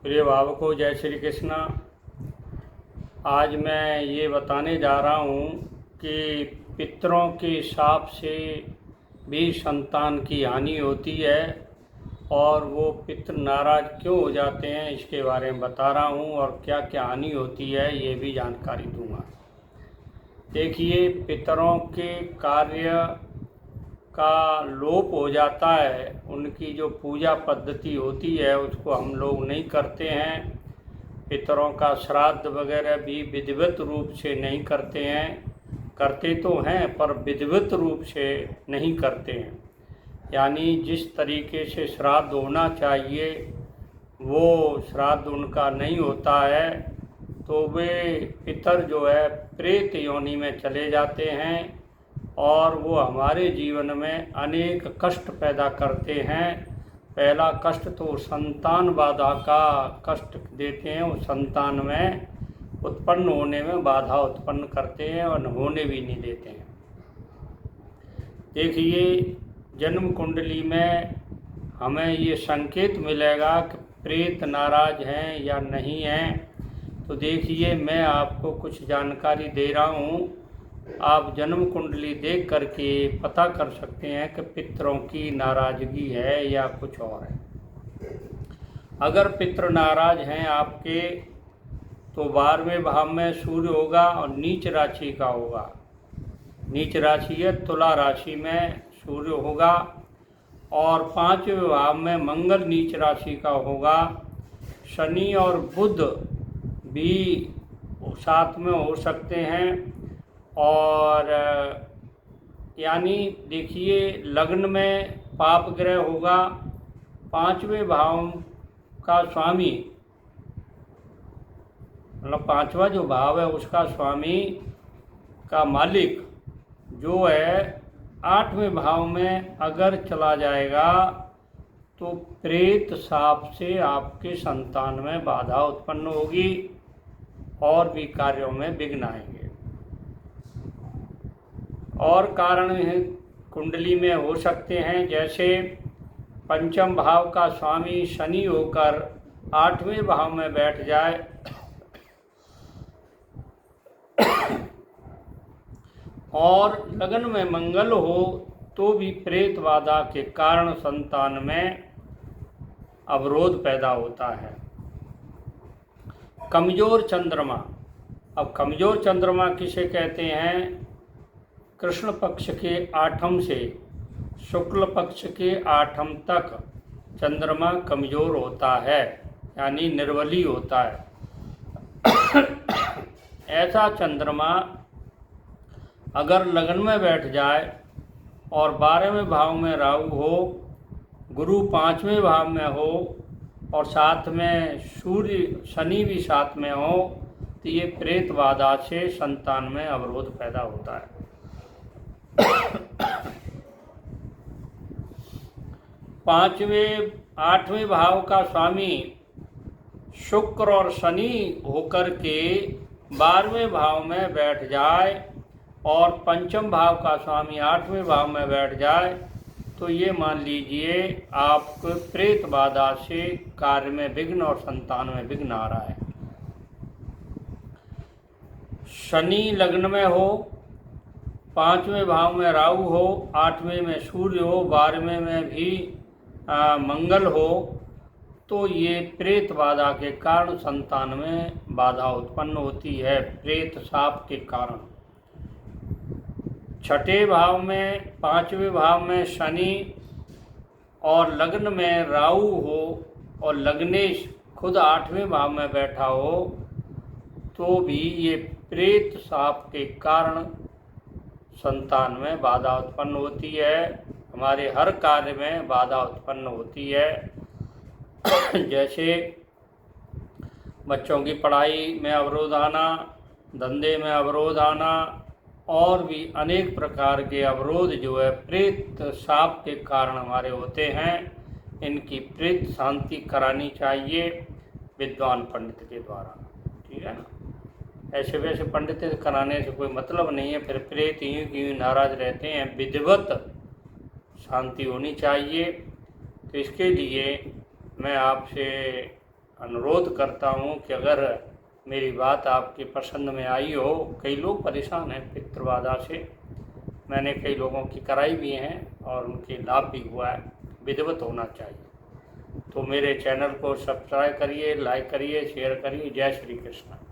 प्रिय भावकों, जय श्री कृष्णा। आज मैं ये बताने जा रहा हूँ कि पितरों के शाप से भी संतान की हानि होती है और वो पितर नाराज क्यों हो जाते हैं, इसके बारे में बता रहा हूँ और क्या क्या हानि होती है ये भी जानकारी दूंगा। देखिए, पितरों के कार्य का लोप हो जाता है, उनकी जो पूजा पद्धति होती है उसको हम लोग नहीं करते हैं। पितरों का श्राद्ध वगैरह भी विधिवत रूप से नहीं करते हैं, करते तो हैं पर विधिवत रूप से नहीं करते हैं। यानी जिस तरीके से श्राद्ध होना चाहिए वो श्राद्ध उनका नहीं होता है, तो वे पितर जो है प्रेत योनि में चले जाते हैं और वो हमारे जीवन में अनेक कष्ट पैदा करते हैं। पहला कष्ट तो संतान बाधा का कष्ट देते हैं, वो संतान में उत्पन्न होने में बाधा उत्पन्न करते हैं और होने भी नहीं देते हैं। देखिए, जन्म कुंडली में हमें ये संकेत मिलेगा कि प्रेत नाराज हैं या नहीं हैं। तो देखिए, मैं आपको कुछ जानकारी दे रहा हूँ, आप जन्म कुंडली देख करके पता कर सकते हैं कि पितरों की नाराजगी है या कुछ और है। अगर पितर नाराज हैं आपके तो 12वें भाव में सूर्य होगा और नीच राशि का होगा। नीच राशि है तुला राशि में सूर्य होगा और 5वें भाव में मंगल नीच राशि का होगा। शनि और बुध भी साथ में हो सकते हैं। और यानी देखिए, लग्न में पाप ग्रह होगा। 5वें भाव का स्वामी, मतलब 5वां जो भाव है उसका स्वामी का मालिक जो है 8वें भाव में अगर चला जाएगा तो प्रेत शाप से आपके संतान में बाधा उत्पन्न होगी और भी कार्यों में विघ्न आएंगे। और कारण कुंडली में हो सकते हैं, जैसे 5म भाव का स्वामी शनि होकर 8वें भाव में बैठ जाए और लगन में मंगल हो तो भी प्रेत बाधा के कारण संतान में अवरोध पैदा होता है। कमजोर चंद्रमा, अब कमजोर चंद्रमा किसे कहते हैं? कृष्ण पक्ष के 8म से शुक्ल पक्ष के 8म तक चंद्रमा कमजोर होता है, यानी निर्बली होता है। ऐसा चंद्रमा अगर लगन में बैठ जाए और 12वें भाव में राहु हो, गुरु 5वें भाव में हो और साथ में सूर्य शनि भी साथ में हो, तो ये प्रेत बाधा से संतान में अवरोध पैदा होता है। 5वें 8वें भाव का स्वामी शुक्र और शनि होकर के 12वें भाव में बैठ जाए और 5म भाव का स्वामी 8वें भाव में बैठ जाए, तो ये मान लीजिए आपको प्रेत बाधा से कार्य में विघ्न और संतान में विघ्न आ रहा है। शनि लग्न में हो, 5वें भाव में राहु हो, 8वें में सूर्य हो, 12वें में भी मंगल हो, तो ये प्रेत बाधा के कारण संतान में बाधा उत्पन्न होती है, प्रेत शाप के कारण। 6ठे भाव में 5वें भाव में शनि और लग्न में राहु हो और लग्नेश खुद 8वें भाव में बैठा हो, तो भी ये प्रेत शाप के कारण संतान में बाधा उत्पन्न होती है, हमारे हर कार्य में बाधा उत्पन्न होती है। जैसे बच्चों की पढ़ाई में अवरोध आना, धंधे में अवरोध आना और भी अनेक प्रकार के अवरोध जो है प्रेत शाप के कारण हमारे होते हैं। इनकी प्रेत शांति करानी चाहिए विद्वान पंडित के द्वारा, ठीक है ना। ऐसे वैसे पंडित कराने से कोई मतलब नहीं है, फिर प्रेत यूँ की यूँ नाराज रहते हैं। विधिवत शांति होनी चाहिए। तो इसके लिए मैं आपसे अनुरोध करता हूँ कि अगर मेरी बात आपके पसंद में आई हो, कई लोग परेशान हैं पितृबाधा से, मैंने कई लोगों की कराई भी हैं और उनके लाभ भी हुआ है, विधिवत होना चाहिए। तो मेरे चैनल को सब्सक्राइब करिए, लाइक करिए, शेयर करिए। जय श्री कृष्ण।